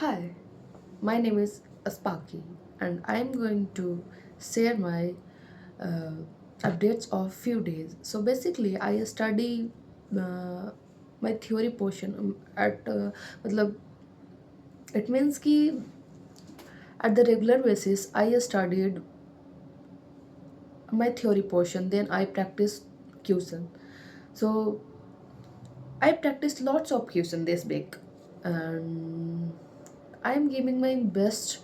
Hi, my name is Aspaki, and I'm going to share my uh, updates of few days. So basically, I study uh, my theory portion at मतलब it means कि at the regular basis I studied my theory portion, then I practiced Q. So I practiced lots of Q this week, and I am giving my best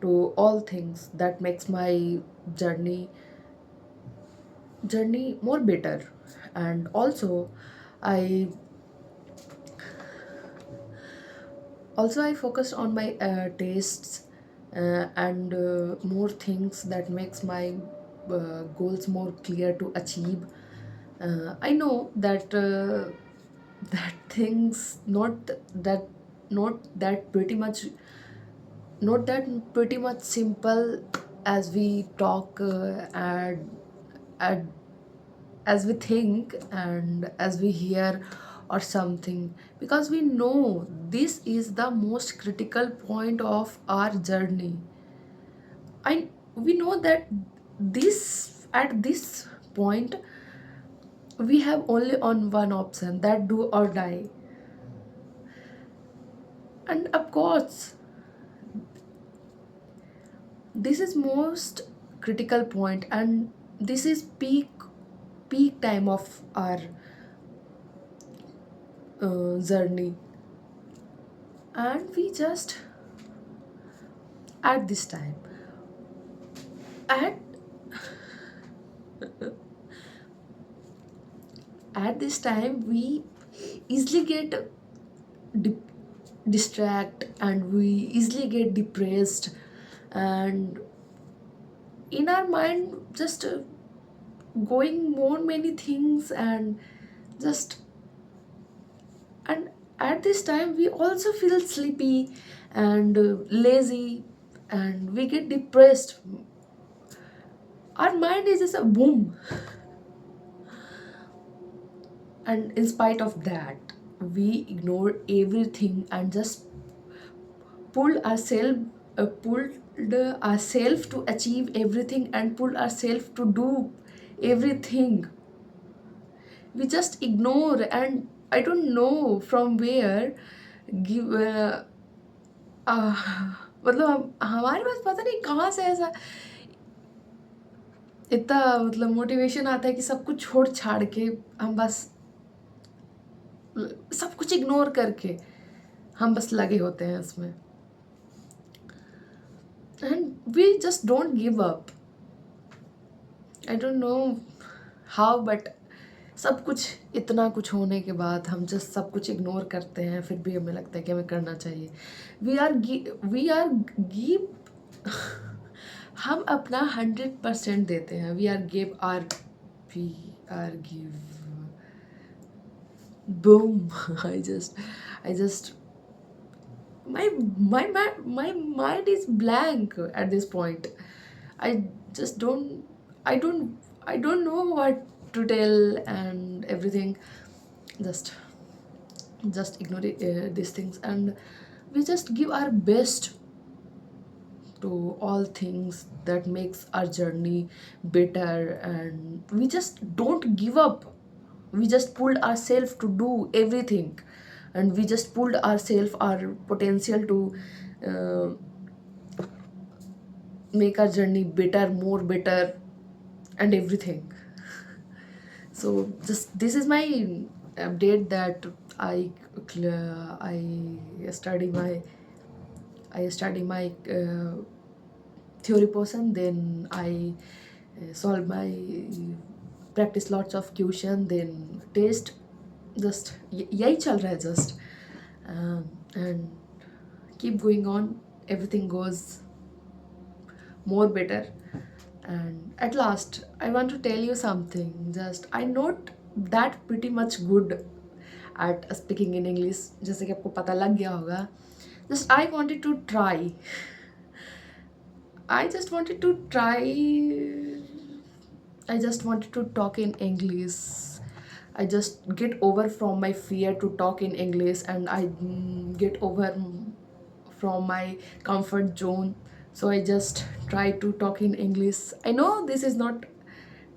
to all things that makes my journey more better. And I I focused on my tastes and more things that makes my goals more clear to achieve. I know that that things not that pretty much not that pretty much simple as we talk and as we think and as we hear or something, because we know this is the most critical point of our journey. I We know that this at this point we have only on one option, that do or die. And of course, this is most critical point, and this is peak time of our journey. And we just at this time at at this time we easily get di- distract, and we easily get depressed, and in our mind just going more many things, and just and at this time we also feel sleepy and lazy, and we get depressed. Our mind is just a boom. And in spite of that, we ignore everything and just pulled ourselves pulled ourselves to achieve everything and pulled ourselves to do everything. We just ignore, and I don't know from where give मतलब हमारे पास पता नहीं कहाँ से ऐसा इतना मतलब motivation आता है कि सब कुछ छोड़ छाड़ के हम बस सब कुछ इग्नोर करके हम बस लगे होते हैं इसमें, and we just don't give up. I don't know how, but सब कुछ इतना कुछ होने के बाद हम जस्ट सब कुछ इग्नोर करते हैं, फिर भी हमें लगता है कि हमें करना चाहिए. वी आर गिव हम अपना 100% देते हैं. We are give boom. I just my mind is blank at this point. I just don't know what to tell and everything. Just just ignore these things, and we just give our best to all things that makes our journey better, and we just don't give up. We just pulled ourselves to do everything, and we just pulled ourselves our potential to uh, make our journey better, more better, and everything. So just this is my update that I I study my I study my theory portion, then I solve my practice lots of question, then test. Just यही चल रहा है just. And keep going on, everything goes more better. And at last I want to tell you something. Just I not that pretty much good at speaking in English, जैसे कि आपको पता लग गया होगा. Just I just wanted to try I just wanted to talk in English. I just get over from my fear to talk in English, and I get over from my comfort zone. So I just try to talk in English. I know this is not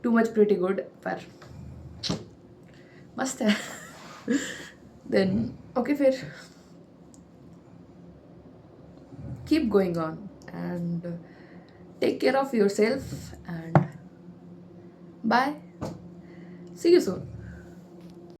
too much pretty good, but must है. Then okay, फिर keep going on and take care of yourself and bye. See you soon.